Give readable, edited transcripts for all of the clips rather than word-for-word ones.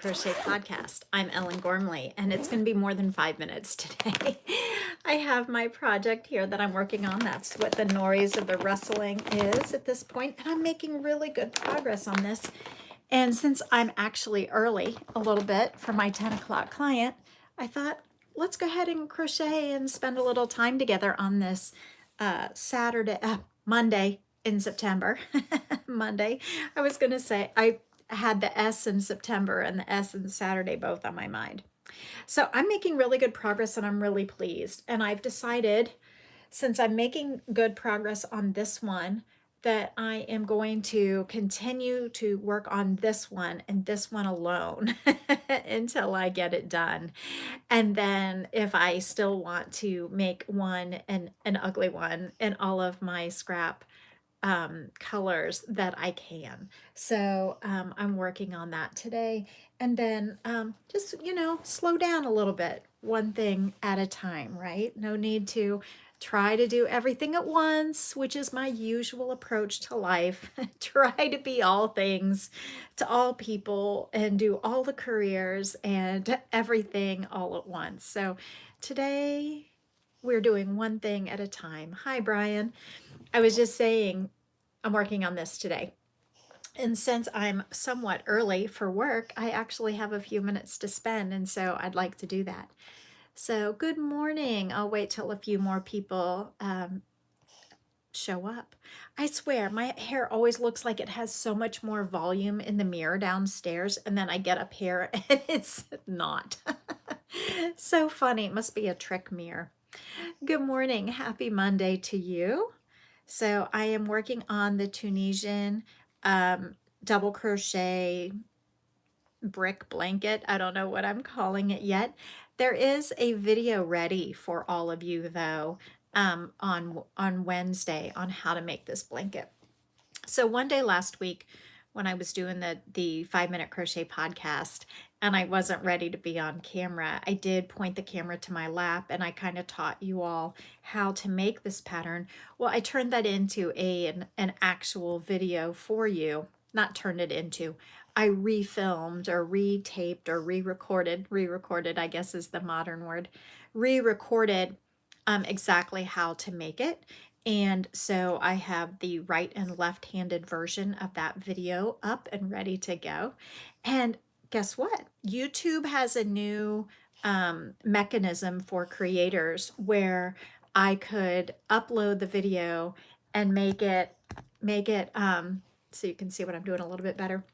Crochet Podcast. I'm Ellen Gormley, and it's going to be more than 5 minutes today. I have my project here that I'm working on. That's what the noise of the rustling is at this point, and I'm making really good progress on this. And since I'm actually early a little bit for my 10 o'clock client, I thought, let's go ahead and crochet and spend a little time together on this Monday in September. Monday. I was going to say, I had the S in September and the S in Saturday both on my mind. So I'm making really good progress and I'm really pleased. And I've decided, since I'm making good progress on this one, that I am going to continue to work on this one and this one alone until I get it done. And then if I still want to make an ugly one in all of my scrap colors, that I can. So I'm working on that today. And then just, slow down a little bit, one thing at a time, right? No need to try to do everything at once, which is my usual approach to life. Try to be all things to all people and do all the careers and everything all at once. So today we're doing one thing at a time. Hi, Brian. I was just saying I'm working on this today. And since I'm somewhat early for work, I actually have a few minutes to spend, and so I'd like to do that. So good morning. I'll wait till a few more people show up. I swear, my hair always looks like it has so much more volume in the mirror downstairs, and then I get up here and it's not. So funny. It must be a trick mirror. Good morning. Happy Monday to you. So I am working on the Tunisian double crochet brick blanket. I don't know what I'm calling it yet. There is a video ready for all of you though on Wednesday on how to make this blanket. So one day last week when I was doing the 5-minute crochet podcast and I wasn't ready to be on camera, I did point the camera to my lap and I kind of taught you all how to make this pattern. Well, I turned that into an actual video for you. Not turned it into. I refilmed or retaped or re-recorded, I guess is the modern word, re-recorded exactly how to make it. And so I have the right and left-handed version of that video up and ready to go. And guess what? YouTube has a new mechanism for creators where I could upload the video and make it so you can see what I'm doing a little bit better.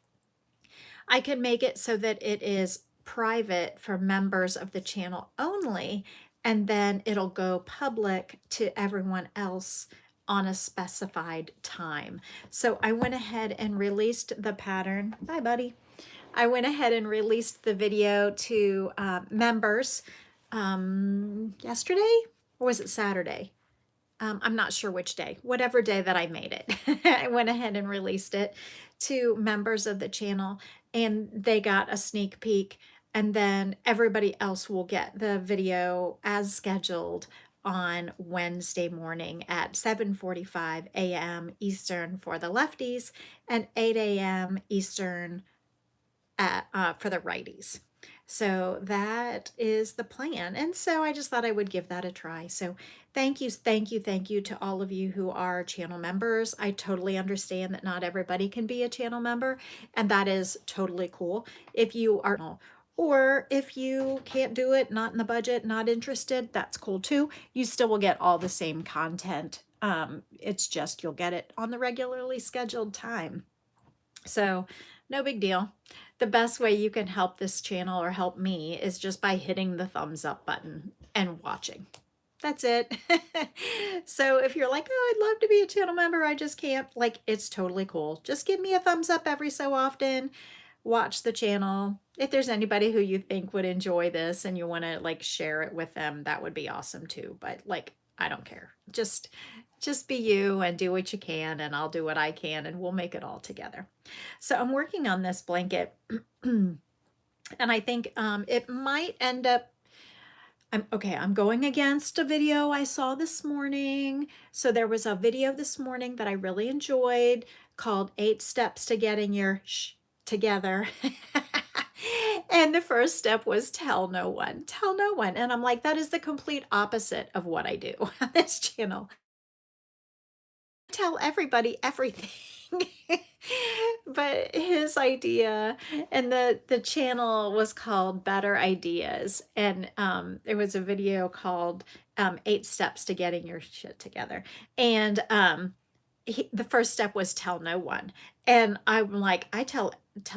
I can make it so that it is private for members of the channel only, and then it'll go public to everyone else on a specified time. So I went ahead and released the pattern. Bye, buddy. I went ahead and released the video to members yesterday, or was it Saturday? I'm not sure which day, whatever day that I made it. I went ahead and released it to members of the channel and they got a sneak peek, and then everybody else will get the video as scheduled on Wednesday morning at 7:45 a.m. Eastern for the lefties and 8 a.m. Eastern for the righties. So that is the plan. And so I just thought I would give that a try. So thank you to all of you who are channel members. I totally understand that not everybody can be a channel member, and that is totally cool. If you are, or if you can't do it, not in the budget, not interested, that's cool too. You still will get all the same content. It's just you'll get it on the regularly scheduled time. So no big deal. The best way you can help this channel or help me is just by hitting the thumbs up button and watching. That's it. So if you're like, oh, I'd love to be a channel member, I just can't, like, it's totally cool. Just give me a thumbs up every so often. Watch the channel. If there's anybody who you think would enjoy this and you want to like share it with them, that would be awesome too. But like, I don't care. Just be you and do what you can, and I'll do what I can, and we'll make it all together. So I'm working on this blanket and I think it might end up, I'm going against a video I saw this morning. So there was a video this morning that I really enjoyed called 8 Steps to Getting Your Shh Together. And the first step was tell no one, tell no one. And I'm like, that is the complete opposite of what I do on this channel. Tell everybody everything. But his idea, and the channel was called Better Ideas, and there was a video called 8 Steps to Getting Your Shit Together. And the first step was tell no one. And I'm like, I tell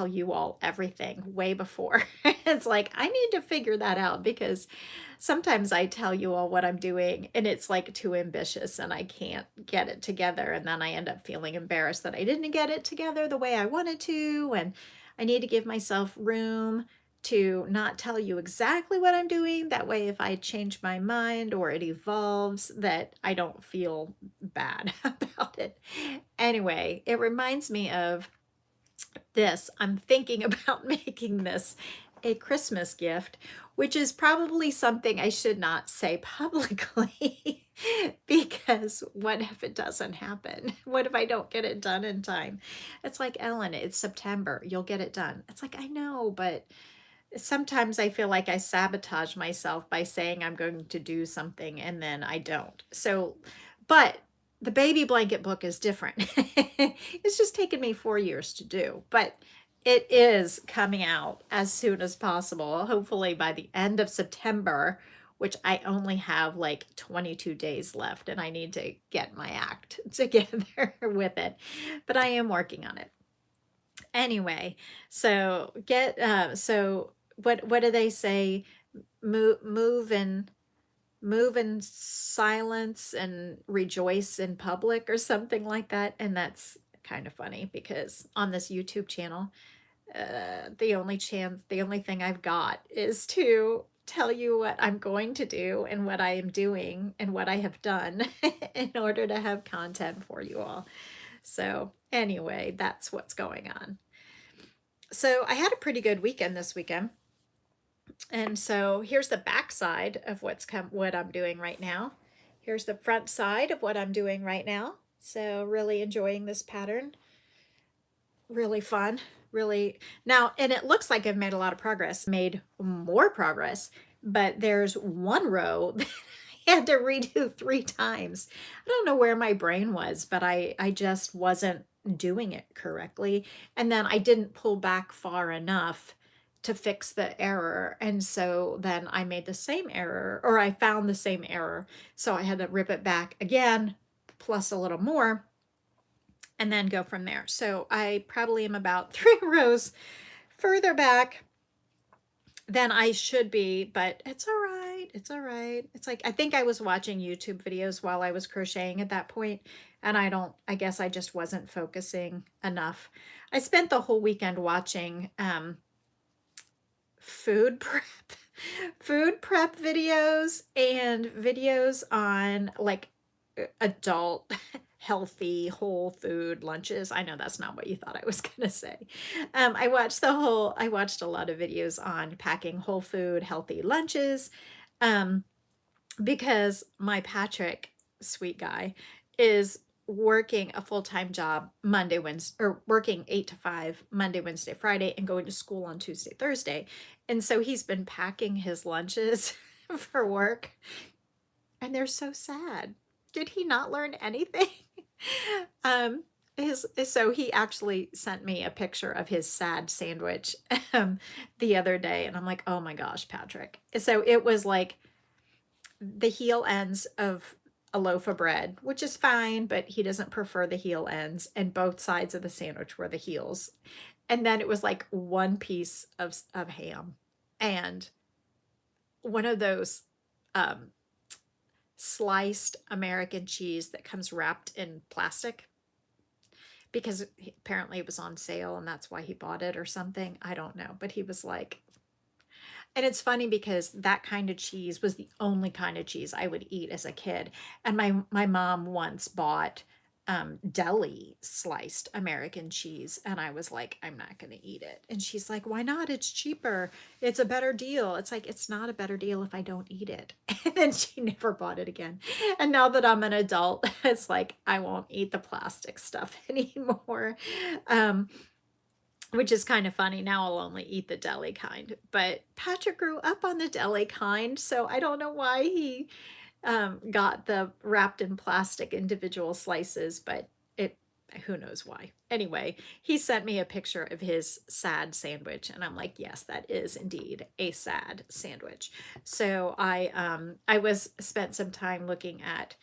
you all everything way before. It's like I need to figure that out, because sometimes I tell you all what I'm doing and it's like too ambitious and I can't get it together, and then I end up feeling embarrassed that I didn't get it together the way I wanted to, and I need to give myself room to not tell you exactly what I'm doing. That way, if I change my mind or it evolves, that I don't feel bad about it. Anyway, it reminds me of this. I'm thinking about making this a Christmas gift, which is probably something I should not say publicly because what if it doesn't happen? What if I don't get it done in time? It's like, Ellen, it's September. You'll get it done. It's like, I know, but sometimes I feel like I sabotage myself by saying I'm going to do something and then I don't. So, but the baby blanket book is different. It's just taken me 4 years to do, but it is coming out as soon as possible, hopefully by the end of September, which I only have like 22 days left, and I need to get my act together with it, but I am working on it. Anyway, so what do they say? Move and move in silence and rejoice in public, or something like that. And that's kind of funny because on this YouTube channel, the only thing I've got is to tell you what I'm going to do and what I am doing and what I have done in order to have content for you all. So anyway, that's what's going on. So I had a pretty good weekend this weekend. And so here's the back side of what I'm doing right now. Here's the front side of what I'm doing right now. So really enjoying this pattern. Really fun. Really now, and it looks like I've made a lot of progress, made more progress, but there's one row that I had to redo 3 times. I don't know where my brain was, but I just wasn't doing it correctly. And then I didn't pull back far enough to fix the error. And so then I made the same error, or I found the same error. So I had to rip it back again, plus a little more, and then go from there. So I probably am about 3 rows further back than I should be, but it's all right. It's all right. It's like, I think I was watching YouTube videos while I was crocheting at that point, and I guess I just wasn't focusing enough. I spent the whole weekend watching food prep videos and videos on like adult healthy whole food lunches. I know that's not what you thought I was gonna say. I watched a lot of videos on packing whole food healthy lunches, because my Patrick, sweet guy, is working a full-time job Monday, Wednesday, or working 8 to 5 Monday, Wednesday, Friday, and going to school on Tuesday, Thursday. And so he's been packing his lunches for work, and they're so sad. Did he not learn anything? So he actually sent me a picture of his sad sandwich the other day, and I'm like, oh my gosh, Patrick. So it was like the heel ends of a loaf of bread, which is fine, but he doesn't prefer the heel ends, and both sides of the sandwich were the heels. And then it was like one piece of ham and one of those sliced American cheese that comes wrapped in plastic, because apparently it was on sale and that's why he bought it or something. I don't know, but he was like, and it's funny because that kind of cheese was the only kind of cheese I would eat as a kid. And my mom once bought deli sliced American cheese, and I was like, I'm not going to eat it. And she's like, why not? It's cheaper. It's a better deal. It's like, it's not a better deal if I don't eat it. And then she never bought it again. And now that I'm an adult, it's like, I won't eat the plastic stuff anymore. which is kind of funny. Now I'll only eat the deli kind. But Patrick grew up on the deli kind, so I don't know why he got the wrapped in plastic individual slices, but it, who knows why. Anyway, he sent me a picture of his sad sandwich, and I'm like, yes, that is indeed a sad sandwich. So I was spent some time looking at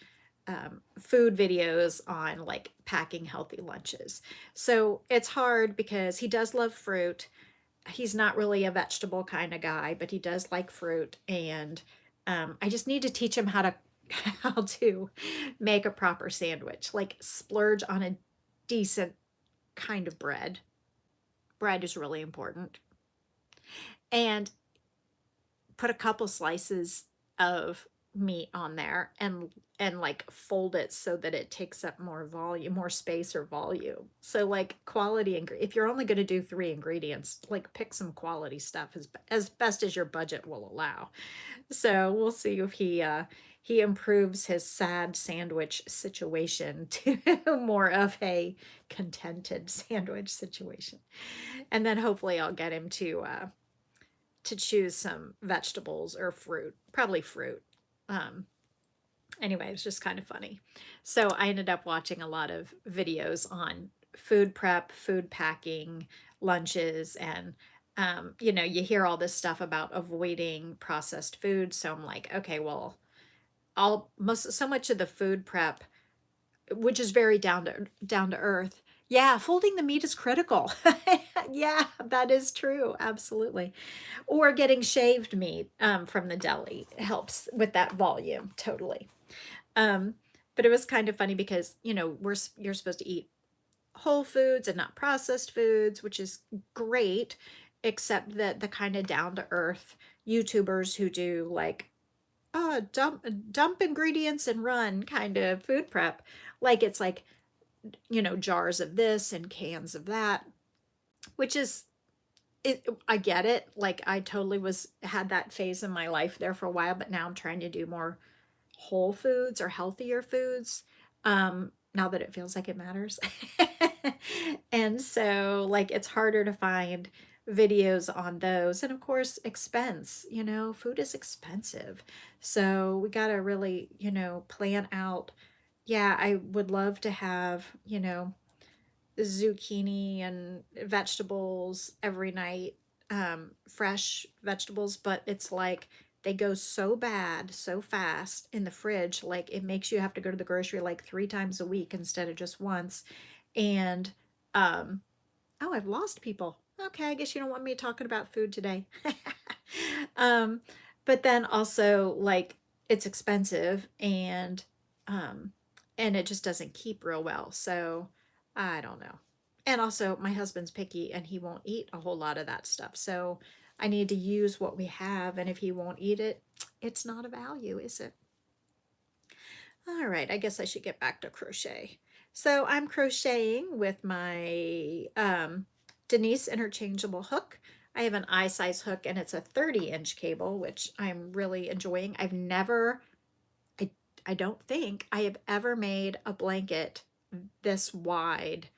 food videos on like packing healthy lunches. So it's hard because he does love fruit. He's not really a vegetable kind of guy, but he does like fruit. And I just need to teach him how to make a proper sandwich, like splurge on a decent kind of bread. Bread is really important. And put a couple slices of meat on there and like fold it so that it takes up more volume, more space or volume. So like quality, if you're only going to do 3 ingredients, like pick some quality stuff as best as your budget will allow. So we'll see if he improves his sad sandwich situation to more of a contented sandwich situation. And then hopefully I'll get him to choose some vegetables or fruit, probably fruit. Anyway, it's just kind of funny. So I ended up watching a lot of videos on food prep, food packing, lunches, and you know, you hear all this stuff about avoiding processed food. So I'm like, okay, well, so much of the food prep, which is very down to earth. Yeah, folding the meat is critical. Yeah, that is true. Absolutely. Or getting shaved meat from the deli helps with that volume. Totally. Um, but it was kind of funny because, you know, you're supposed to eat whole foods and not processed foods, which is great, except that the kind of down to earth YouTubers who do like, dump ingredients and run kind of food prep, like it's like, you know, jars of this and cans of that, which is I get it. Like I totally had that phase in my life there for a while, but now I'm trying to do more whole foods or healthier foods. Now that it feels like it matters. And so like it's harder to find videos on those. And of course, expense, you know, food is expensive. So we got to really, you know, plan out. Yeah, I would love to have, you know, zucchini and vegetables every night, fresh vegetables, but it's like they go so bad so fast in the fridge, like it makes you have to go to the grocery like 3 times a week instead of just once. And oh, I've lost people. Okay, I guess you don't want me talking about food today. um, but then also like it's expensive and it just doesn't keep real well. So I don't know. And also my husband's picky and he won't eat a whole lot of that stuff. So I need to use what we have, and if he won't eat it, it's not a value, is it? All right, I guess I should get back to crochet. So I'm crocheting with my Denise interchangeable hook. I have an eye size hook and it's a 30-inch cable, which I'm really enjoying. I don't think I have ever made a blanket this wide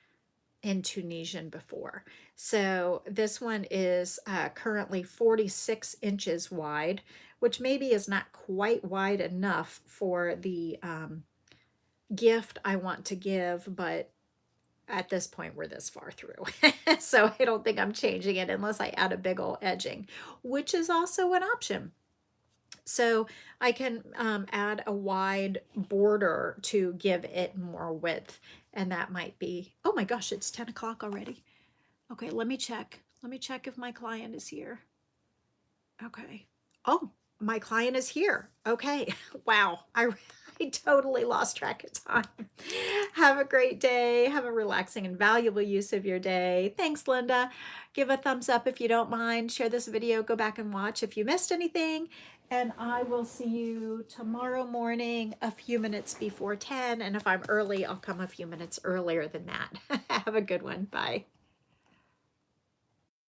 in Tunisian before. So this one is currently 46 inches wide, which maybe is not quite wide enough for the gift I want to give, but at this point we're this far through. So I don't think I'm changing it unless I add a big old edging, which is also an option. So I can add a wide border to give it more width. And that might be, oh my gosh, it's 10 o'clock already. Okay, let me check. Let me check if my client is here. Okay. Oh, my client is here. Okay. Wow. I totally lost track of time. Have a great day. Have a relaxing and valuable use of your day. Thanks, Linda. Give a thumbs up if you don't mind. Share this video. Go back and watch if you missed anything. And I will see you tomorrow morning a few minutes before 10. And if I'm early, I'll come a few minutes earlier than that. Have a good one. Bye.